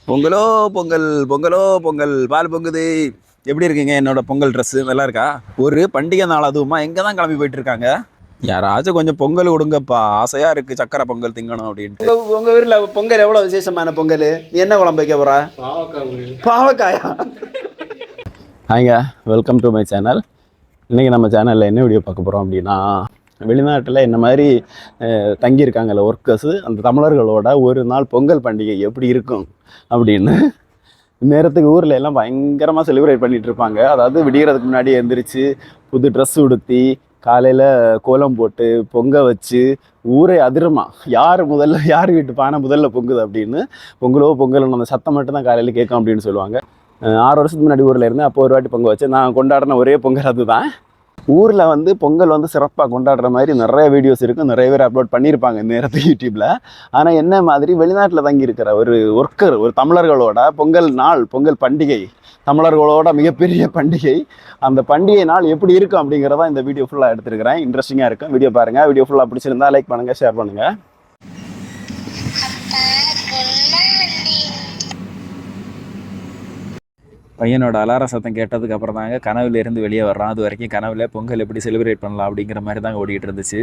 பொங்கலோ பொங்கல் பொங்கலோ பொங்கல் பால் பொங்குது. எப்படி இருக்கீங்க? என்னோட பொங்கல் ட்ரெஸ்ஸு நல்லா இருக்கா? ஒரு பண்டிகை நாள் அதுவுமா எங்கே தான் கிளம்பி போயிட்டு இருக்காங்க? யாராச்சும் கொஞ்சம் பொங்கல் கொடுங்கப்பா, ஆசையாக இருக்குது சக்கரை பொங்கல் திங்கணும் அப்படின்ட்டு. உங்கள் ஊரில் பொங்கல் எவ்வளோ விசேஷமான பொங்கல்? நீ என்ன குழம்பு வைக்க போகிறா? பாவக்காயா? ஹாய்ங்க, வெல்கம் டு மை சேனல். இன்றைக்கி நம்ம சேனலில் என்ன வீடியோ பார்க்க போகிறோம் அப்படின்னா, வெளிநாட்டில் இந்த மாதிரி தங்கியிருக்காங்கல்ல ஒர்க்கர்ஸு, அந்த தமிழர்களோட ஒரு நாள் பொங்கல் பண்டிகை எப்படி இருக்கும் அப்படின்னு நேரத்துக்கு ஊரில் எல்லாம் பயங்கரமாக செலிப்ரேட் பண்ணிகிட்டு இருப்பாங்க. அதாவது விடியறதுக்கு முன்னாடி எழுந்திரிச்சு புது ட்ரெஸ் உடுத்தி காலையில் கோலம் போட்டு பொங்க வச்சு ஊரே அதிரமா யார் வீட்டு பானை முதல்ல பொங்குது அப்படின்னு பொங்கலோ பொங்கல்னு அந்த சத்தம் மட்டும் தான் காலையில் கேட்கும் அப்படின்னு சொல்லுவாங்க. 6 வருஷத்துக்கு முன்னாடி ஊரில் இருந்தேன். அப்போ ஒரு வாட்டி பொங்க வச்சு நான் கொண்டாடின ஒரே பொங்கல் அதுதான். ஊரில் வந்து பொங்கல் வந்து சிறப்பாக கொண்டாடுற மாதிரி நிறைய வீடியோஸ் இருக்கும், நிறைய பேர் அப்லோட் பண்ணியிருப்பாங்க இந்த நேரத்துக்கு யூடியூப்பில். ஆனால் என்ன மாதிரி வெளிநாட்டில் தங்கி இருக்கிற ஒரு ஒர்க்கர், ஒரு தமிழர்களோட பொங்கல் நாள், பொங்கல் பண்டிகை, தமிழர்களோட மிகப்பெரிய பண்டிகை, அந்த பண்டிகை நாள் எப்படி இருக்கும் அப்படிங்கிறதான் இந்த வீடியோ ஃபுல்லாக எடுத்துருக்கிறேன். இன்ட்ரெஸ்டிங்காக இருக்கும், வீடியோ பாருங்கள். வீடியோ ஃபுல்லாக பிடிச்சிருந்தா லைக் பண்ணுங்கள், ஷேர் பண்ணுங்கள். பையனோட அலார சத்தம் கேட்டதுக்கு அப்புறம் தாங்க கனவுலேருந்து வெளியே வர்றான். அது வரைக்கும் கனவுல பொங்கல் எப்படி செலிப்ரேட் பண்ணலாம் அப்படிங்கிற மாதிரி தாங்க ஓடிட்டு இருந்துச்சு.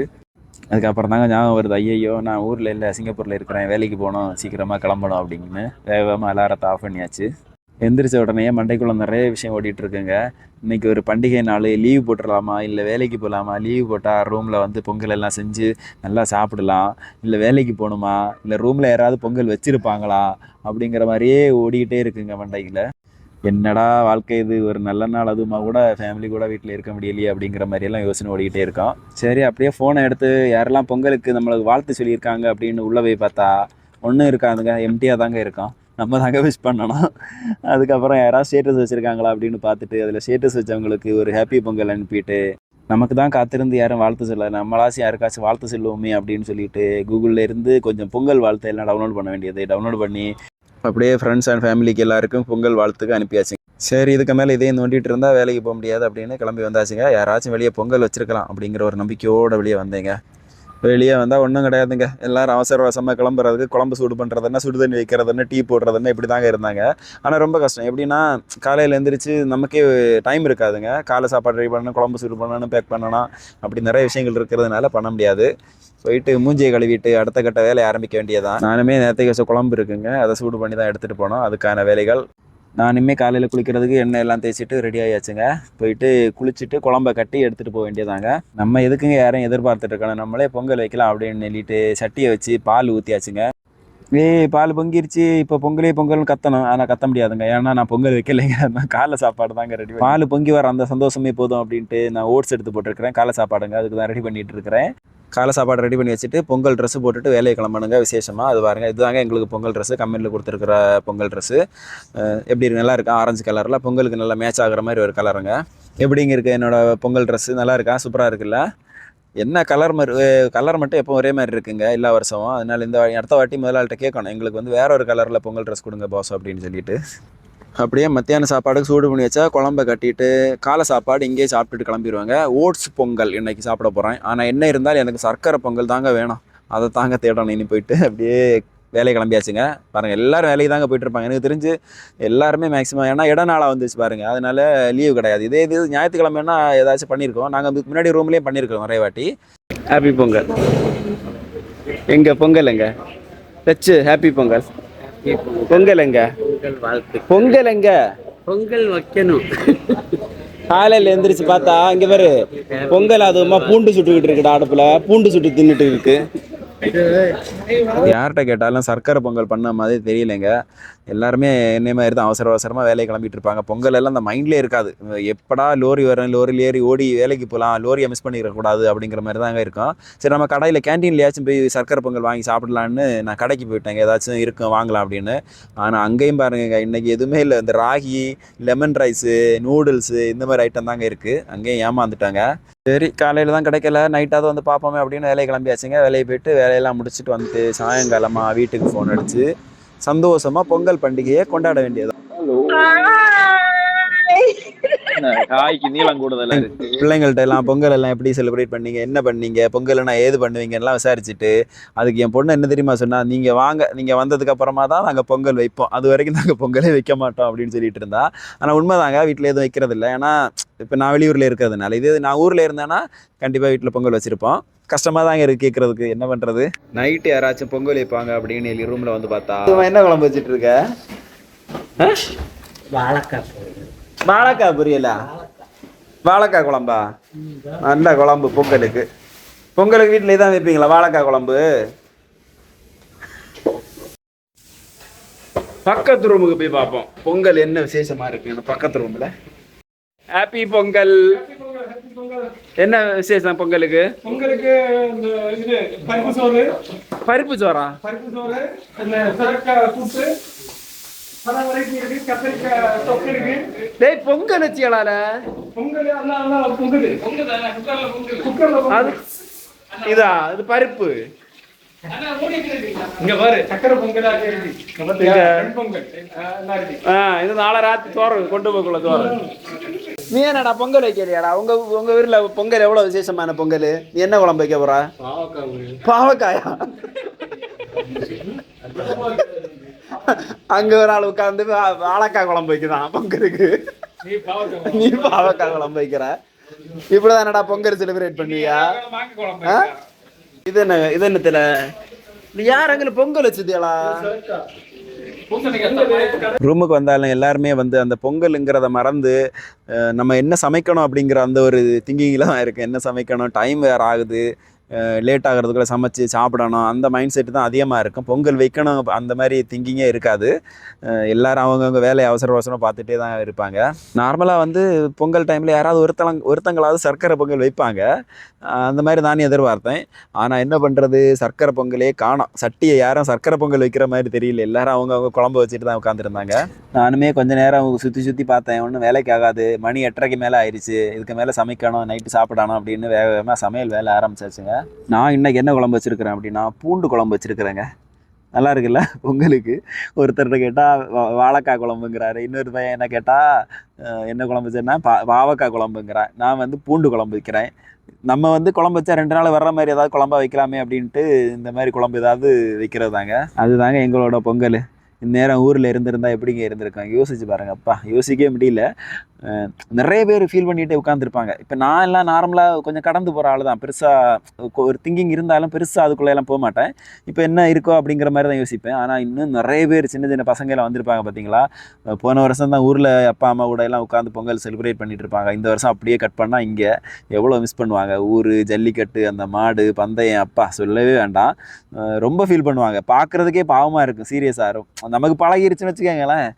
அதுக்கப்புறம் தாங்க ஞாபகம் வருது, ஐயோ நான் ஊரில் இல்லை, சிங்கப்பூரில் இருக்கிறேன், வேலைக்கு போகணும், சீக்கிரமாக கிளம்பணும் அப்படின்னு வேகமாக அலாரத்தை ஆஃப் பண்ணியாச்சு. எந்திரிச்ச உடனே மண்டைக்குள்ளே நிறைய விஷயம் ஓடிட்டுருக்குங்க. இன்றைக்கி ஒரு பண்டிகை நாள், லீவு போட்டுடலாமா, இல்லை வேலைக்கு போகலாமா, லீவு போட்டால் ரூமில் வந்து பொங்கல் எல்லாம் செஞ்சு நல்லா சாப்பிடலாம், இல்லை வேலைக்கு போகணுமா, இல்லை ரூமில் யாராவது பொங்கல் வச்சுருப்பாங்களா அப்படிங்கிற மாதிரியே ஓடிக்கிட்டே இருக்குங்க மண்டையில். என்னடா வாழ்க்கை இது, ஒரு நல்ல நாள் அதுவுமா கூட ஃபேமிலி கூட வீட்டில் இருக்க முடியலையே அப்படிங்கிற மாதிரியெல்லாம் யோசனை ஓடிக்கிட்டே இருக்கோம். சரி, அப்படியே ஃபோனை எடுத்து யாரெல்லாம் பொங்கலுக்கு நம்மளுக்கு வாழ்த்து சொல்லியிருக்காங்க அப்படின்னு உள்ளே போய் பார்த்தா ஒன்றும் இருக்காதுங்க, எம்டியாக தாங்க இருக்கும். நம்ம தாங்க விஷ் பண்ணணும். அதுக்கப்புறம் யாராவது ஸ்டேட்டஸ் வச்சுருக்காங்களா அப்படின்னு பார்த்துட்டு அதில் ஸ்டேட்டஸ் வச்சவங்களுக்கு ஒரு ஹாப்பி பொங்கல் அனுப்பிட்டு, நமக்கு தான் காத்திருந்து யாரும் வாழ்த்து சொல்ல, நம்மளாச்சும் யாருக்காச்சும் வாழ்த்து சொல்லுவோமே அப்படின்னு சொல்லிட்டு கூகுளில் இருந்து கொஞ்சம் பொங்கல் வாழ்த்து எல்லாம் டவுன்லோட் பண்ண வேண்டியது டவுன்லோட் பண்ணி அப்படியே ஃப்ரெண்ட்ஸ் அண்ட் ஃபேமிலிக்கு எல்லாருக்கும் பொங்கல் வாழ்த்துக்கு அனுப்பியாச்சுங்க. சரி, இதுக்கு மேலே இதே நோண்டிட்டு இருந்தால் வேலைக்கு போக முடியாது அப்படின்னு கிளம்பி வந்தாச்சுங்க. யாராச்சும் வெளியே பொங்கல் வச்சுருக்கலாம் அப்படிங்கிற ஒரு நம்பிக்கையோடு வெளியே வந்தேங்க. வெளியே வந்தால் ஒன்றும் கிடையாதுங்க. எல்லோரும் அவசர அவசரமாக கிளம்புறதுக்கு குழம்பு சூடு பண்ணுறதுன்னா, சுடு தண்ணி வைக்கிறதுன்னு, டீ போடுறதுன்னு இப்படி தாங்க இருந்தாங்க. ஆனால் ரொம்ப கஷ்டம். எப்படின்னா காலையில் எழுந்திரிச்சு நமக்கே டைம் இருக்காதுங்க. காலை சாப்பாடு ரெடி பண்ணணும், குழம்பு சூடு பண்ணணும், பேக் பண்ணணும், அப்படி நிறைய விஷயங்கள் இருக்கிறதுனால பண்ண முடியாது. போயிட்டு மூஞ்சியை கழுவிட்டு அடுத்த கட்ட வேலையை ஆரம்பிக்க வேண்டியதான். நானுமே நேரத்துக்கு வச்ச குழம்பு இருக்குங்க, அதை சூடு பண்ணி தான் எடுத்துகிட்டு போனோம். அதுக்கான வேலைகள் நானுமே காலையில் குளிக்கிறதுக்கு எண்ணெய் எல்லாம் தேய்ச்சிட்டு ரெடி ஆகியாச்சுங்க. போயிட்டு குளிச்சுட்டு குழம்ப கட்டி எடுத்துகிட்டு போக வேண்டியதாங்க. நம்ம எதுக்குங்க யாரையும் எதிர்பார்த்துட்டு இருக்கணும், நம்மளே பொங்கல் வைக்கலாம் அப்படின்னு நெல்லிட்டு சட்டியை வச்சு பால் ஊற்றியாச்சுங்க. பால் பொங்கிருச்சு, இப்போ பொங்கல்னு கத்தணும். ஆனால் கத்த முடியாதுங்க, ஏன்னா நான் பொங்கல் வைக்கலைங்க. நான் காலை சாப்பாடு தாங்க ரெடி. பால் பொங்கி வர அந்த சந்தோஷமே போதும் அப்படின்ட்டு நான் ஓட்ஸ் எடுத்து போட்டிருக்கிறேன். காலை சாப்பாடுங்க, அதுக்கு தான் ரெடி பண்ணிட்டு இருக்கிறேன். காலை சாப்பாடு ரெடி பண்ணி வச்சுட்டு பொங்கல் ட்ரெஸ்ஸு போட்டுட்டு வேலையை கிளம்பணுங்க. விசேஷமாக அது பாருங்கள், இதுதாங்க எங்களுக்கு பொங்கல் ட்ரெஸ்ஸு, கம்பெனியில் கொடுத்துருக்குற பொங்கல் ட்ரெஸ்ஸு. எப்படி இருக்கு? நல்லா இருக்கா? ஆரஞ்சு கலரில் பொங்கலுக்கு நல்லா மேட்ச் ஆகிற மாதிரி ஒரு கலருங்க. எப்படிங்க இருக்குது என்னோடய பொங்கல் ட்ரெஸ்ஸு? நல்லா இருக்கா? சூப்பராக இருக்குல்ல? என்ன கலர் கலர் மட்டும் எப்போ ஒரே மாதிரி இருக்குங்க எல்லா வருஷமும். அதனால் இந்த அடுத்த வாட்டி முதலாளிகிட்ட கேட்கணும், எங்களுக்கு வந்து வேற ஒரு கலரில் பொங்கல் ட்ரெஸ் கொடுங்க பாஸ் அப்படின்னு சொல்லிட்டு. அப்படியே மத்தியான சாப்பாடுக்கு சூடு பண்ணி வச்சா குழம்ப கட்டிட்டு காலை சாப்பாடு இங்கேயே சாப்பிட்டுட்டு கிளம்பிடுவாங்க. ஓட்ஸ் பொங்கல் இன்றைக்கி சாப்பிட போகிறேன். ஆனால் என்ன இருந்தாலும் எனக்கு சர்க்கரை பொங்கல் தாங்க வேணும், அதை தாங்க தேடணும். இனி போயிட்டு அப்படியே வேலையை கிளம்பியாச்சுங்க. பாருங்கள், எல்லோரும் வேலைக்கு தாங்க போயிட்டுருப்பாங்க எனக்கு தெரிஞ்சு. எல்லாருமே மேக்ஸிமம், ஏன்னா இட நாளாக வந்துச்சு பாருங்கள், அதனால லீவு கிடையாது. இது ஞாயிற்றுக்கிழமைன்னா ஏதாச்சும் பண்ணியிருக்கோம். நாங்கள் அதுக்கு முன்னாடி ரூம்லேயும் பண்ணியிருக்கோம் நிறைய வாட்டி. ஹாப்பி பொங்கல். எங்கள் பொங்கல் எங்க தச்சு? ஹாப்பி பொங்கல். பொங்கல் எங்க? பொங்கல் எங்க? பொங்கல் வைக்கணும். காலையில் எழுந்திரிச்சு பார்த்தா இங்கே பாரு, பொங்கல் அதுவுமா பூண்டு சுட்டுக்கிட்டு இருக்குடா, அடுப்பில் பூண்டு சுட்டு தின்னுட்டு இருக்கு. யார்கிட்ட கேட்டாலும் சர்க்கரை பொங்கல் பண்ண மாதிரி தெரியலைங்க. எல்லாருமே என்னை மாதிரி தான் அவசர அவசரமாக வேலையை கிளம்பிட்டு இருப்பாங்க. பொங்கல் எல்லாம் அந்த மைண்ட்லேயே இருக்காது. எப்படா லோரி வரும், லோரியில் ஏறி ஓடி வேலைக்கு போகலாம், லோரியை மிஸ் பண்ணிடக்கூடாது அப்படிங்கிற மாதிரி தாங்க இருக்கும். சரி, நம்ம கடையில் கேன்டீன்லையாச்சும் போய் சர்க்கரை பொங்கல் வாங்கி சாப்பிடலான்னு நான் கடைக்கு போயிட்டேங்க, ஏதாச்சும் இருக்கும் வாங்கலாம் அப்படின்னு. ஆனால் அங்கேயும் பாருங்க, இன்றைக்கி எதுவுமே இல்லை. இந்த ராகி, லெமன் ரைஸு, நூடுல்ஸு இந்த மாதிரி ஐட்டம் தாங்க இருக்குது. அங்கேயும் ஏமாந்துட்டாங்க. சரி, காலையில் தான் கிடைக்கல, நைட்டாவது வந்து பார்ப்போமே அப்படின்னு வேலையை கிளம்பியாச்சுங்க. வேலையை போயிட்டு வேலையெல்லாம் முடிச்சுட்டு வந்துட்டு சாயங்காலமாக வீட்டுக்கு ஃபோன் அடித்து சந்தோஷமாக பொங்கல் பண்டிகையை கொண்டாட வேண்டியது. காய்க்கு நீளம் கூடுதலா இருக்கு. பிள்ளைங்கள்ட்ட எல்லாம் பொங்கல் எல்லாம் எப்படி செலிப்ரேட் பண்ணீங்க, என்ன பண்ணீங்க, பொங்கல்னா ஏது பண்ணுவீங்கலாம் விசாரிச்சுட்டு, அதுக்கு என் பொண்ணு என்ன தெரியுமா சொன்னா, நீங்க வாங்க, நீங்க வந்ததுக்கு அப்புறமா தான் நாங்க பொங்கல் வைப்போம், அது வரைக்கும் நாங்க பொங்கலே வைக்க மாட்டோம் அப்படின்னு சொல்லிட்டு இருந்தா. ஆனா உண்மைதாங்க, வீட்டில் எதுவும் வைக்கிறது இல்லை. ஏன்னா இப்போ நான் வெளியூர்ல இருக்கிறதுனால. இது நான் ஊர்ல இருந்தேன்னா கண்டிப்பா வீட்டில் பொங்கல் வச்சிருப்போம். கஷ்டமா தாங்க இருக்கு கேட்கறதுக்கு, என்ன பண்றது. நைட்டு யாராச்சும் பொங்கல் வைப்பாங்க அப்படின்னு எலி ரூம்ல வந்து பார்த்தா, என்ன குழம்பு வச்சுட்டு இருக்க? வாழைக்காய் வாழைக்காய் பொரியலா? வாழைக்காய் குழம்பா? நல்ல குழம்பு பொங்கலுக்கு. பொங்கலுக்கு வீட்டிலே தான் வைப்பீங்களா வாழைக்காய் குழம்பு? பக்கத்து ரூமுக்கு போய் பார்ப்போம் பொங்கல் என்ன விசேஷமா இருக்கு அந்த பக்கத்து ரூம்ல. ஹாப்பி பொங்கல். என்ன விசேஷம் பொங்கலுக்கு? பொங்கலுக்கு இந்த இது பருப்பு சோறு. பருப்பு சோறா? பருப்பு சோறு, இந்த சுரக்காய் கூட்டு, பல வரைக்கும் இருக்கு, கத்திரிக்காய் தொக்கு இருக்கு. டேய் பொங்கல் வச்சியலால? பொங்கல் எல்லாம் பொங்கல் குக்கர்ல அது இதா இது பருப்பு. இங்க பாரு சக்கரை பொங்கல் பொங்கல் இது நாளை ராத்திரி சோறு கொண்டு போய்க்குள்ள சோறு. நீ என்னடா பொங்கல் வைக்கலையாடா? உங்க ஊர்ல பொங்கல் எவ்வளவு விசேஷமான பொங்கல்? நீ என்ன குழம்பு வைக்க போற? பாவக்காயா? அங்க ஒரு ஆள் உட்காந்து வாழைக்காய் குழம்பு வைக்கிறான் பொங்கலுக்கு. நீ பாவக்காய் குழம்பு வைக்கிற. இப்படிதானடா பொங்கல் செலிப்ரேட் பண்ணுவியா? இது என்னத்துல யார் அங்கே பொங்கல் வச்சதுலா? ரூமுக்கு வந்தாலும் எல்லாருமே வந்து அந்த பொங்கலுங்கிறத மறந்து நம்ம என்ன சமைக்கணும் அப்படிங்கிற அந்த ஒரு திங்கிங்கில் தான் இருக்குது. என்ன சமைக்கணும், டைம் வேறு ஆகுது, லேட் ஆகிறதுக்குள்ள சமைச்சு சாப்பிடணும், அந்த மைண்ட் செட்டு தான் அதிகமாக இருக்கும். பொங்கல் வைக்கணும் அந்த மாதிரி திங்கிங்கே இருக்காது. எல்லோரும் அவங்கவுங்க வேலையை அவசரம் பார்த்துட்டே தான் இருப்பாங்க. நார்மலாக வந்து பொங்கல் டைமில் யாராவது ஒருத்தங்களாவது சர்க்கரை பொங்கல் வைப்பாங்க. அந்த மாதிரி நானே எதிர்பார்த்தேன். ஆனால் என்ன பண்ணுறது, சர்க்கரை பொங்கலே காணோம். சட்டியை யாரும் சர்க்கரை பொங்கல் வைக்கிற மாதிரி தெரியல. எல்லாரும் அவங்கவுங்க குழம்பு வச்சுட்டு தான் உட்காந்துருந்தாங்க. நானுமே கொஞ்சம் நேரம் சுற்றி பார்த்தேன். ஒன்றும் வேலைக்கு ஆகாது. மணி 8:30 மேலே ஆயிடுச்சு. இதுக்கு மேலே சமைக்கணும், நைட்டு சாப்பிடணும் அப்படின்னு வேக வேகமாக சமையல் வேலை ஆரம்பிச்சாச்சுங்க. நான் இன்னைக்கு என்ன குழம்பு வச்சிருக்கிறேன் அப்படின்னா பூண்டு குழம்பு வச்சிருக்கிறேங்க. நல்லா இருக்குல்ல பொங்கலுக்கு? ஒருத்தர்கிட்ட கேட்டால் வாழைக்காய் குழம்புங்கிறாரு, இன்னொரு பையன் என்ன கேட்டால் என்ன குழம்பு வச்சேன்னா பாவக்காய் குழம்புங்கிறேன். நான் வந்து பூண்டு குழம்பு வைக்கிறேன். நம்ம வந்து குழம்பு வச்சா 2 நாள் வர்ற மாதிரி ஏதாவது குழம்பா வைக்கலாமே அப்படின்ட்டு இந்த மாதிரி குழம்பு ஏதாவது வைக்கிறது தாங்க. அதுதாங்க எங்களோட பொங்கல். இந்நேரம் ஊரில் இருந்திருந்தா எப்படிங்க இருந்திருக்காங்க யோசிச்சு பாருங்க. அப்பா யோசிக்கவே முடியல. நிறைய பேர் ஃபீல் பண்ணிகிட்டே உட்காந்துருப்பாங்க. இப்போ நான் எல்லாம் நார்மலாக கொஞ்சம் கடந்து போகிற ஆள் தான். பெருசாக ஒரு திங்கிங் இருந்தாலும் பெருசாக அதுக்குள்ளெல்லாம் போக மாட்டேன். இப்போ என்ன இருக்கோ அப்படிங்கிற மாதிரி தான் யோசிப்பேன். ஆனால் இன்னும் நிறைய பேர் சின்ன சின்ன பசங்களாம் வந்திருப்பாங்க பார்த்தீங்களா? போன வருஷம் தான் ஊரில் அப்பா அம்மா கூட எல்லாம் உட்காந்து பொங்கல் செலிப்ரேட் பண்ணிட்டு இருப்பாங்க. இந்த வருஷம் அப்படியே கட் பண்ணால் இங்கே எவ்வளோ மிஸ் பண்ணுவாங்க. ஊர் ஜல்லிக்கட்டு, அந்த மாடு பந்தயம், அப்பா சொல்லவே வேண்டாம். ரொம்ப ஃபீல் பண்ணுவாங்க. பார்க்குறதுக்கே பாவமாக இருக்கும். சீரியஸாக இருக்கும். நமக்கு பழகிருச்சுன்னு வச்சுக்கோங்களேன்.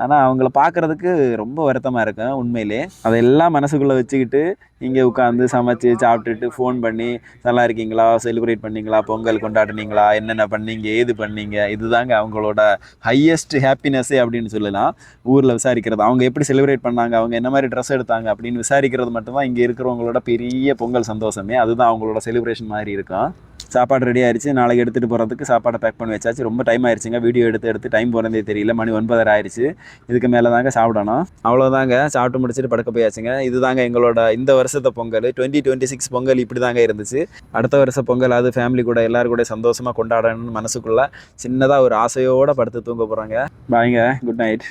ஆனால் அவங்கள பார்க்குறதுக்கு ரொம்ப வருத்தமாக இருக்கும் உண்மையிலே. அதெல்லாம் மனசுக்குள்ளே வச்சுக்கிட்டு இங்கே உட்காந்து சமைச்சு சாப்பிட்டுட்டு ஃபோன் பண்ணி நல்லா இருக்கீங்களா, செலிப்ரேட் பண்ணிங்களா, பொங்கல் கொண்டாடுனீங்களா, என்னென்ன பண்ணீங்க, ஏது பண்ணீங்க, இதுதாங்க அவங்களோட ஹையஸ்ட் ஹாப்பினஸ்ஸே அப்படின்னு சொல்லலாம். ஊரில் விசாரிக்கிறது, அவங்க எப்படி செலிப்ரேட் பண்ணாங்க, அவங்க என்ன மாதிரி ட்ரெஸ் எடுத்தாங்க அப்படின்னு விசாரிக்கிறது மட்டும்தான் இங்கே இருக்கிறவங்களோட பெரிய பொங்கல் சந்தோஷமே. அதுதான் அவங்களோட செலிப்ரேஷன் மாதிரி இருக்கும். சாப்பாடு ரெடி ஆயிடுச்சு. நாளைக்கு எடுத்துகிட்டு போகிறதுக்கு சாப்பாடை பேக் பண்ணி வச்சாச்சு. ரொம்ப டைம் ஆயிடுச்சுங்க. வீடியோ எடுத்து டைம் போகிறதே தெரியல. மணி 9:30 ஆயிடுச்சு. இதுக்கு மேலே தாங்க சாப்பிடணும். அவ்வளோதாங்க, சாப்பிட்டு முடிச்சுட்டு படுக்க போயாச்சுங்க. இதுதாங்க எங்களோட இந்த வருஷத்தை பொங்கல். 2026 பொங்கல் இப்படி தாங்க இருந்துச்சு. அடுத்த வருஷம் பொங்கல் அது ஃபேமிலி கூட எல்லாரும் கூட சந்தோஷமாக கொண்டாடணும்னு மனசுக்குள்ளே சின்னதாக ஒரு ஆசையோடு படுத்து தூங்க போகிறாங்க. பாய்ங்க, குட் நைட்.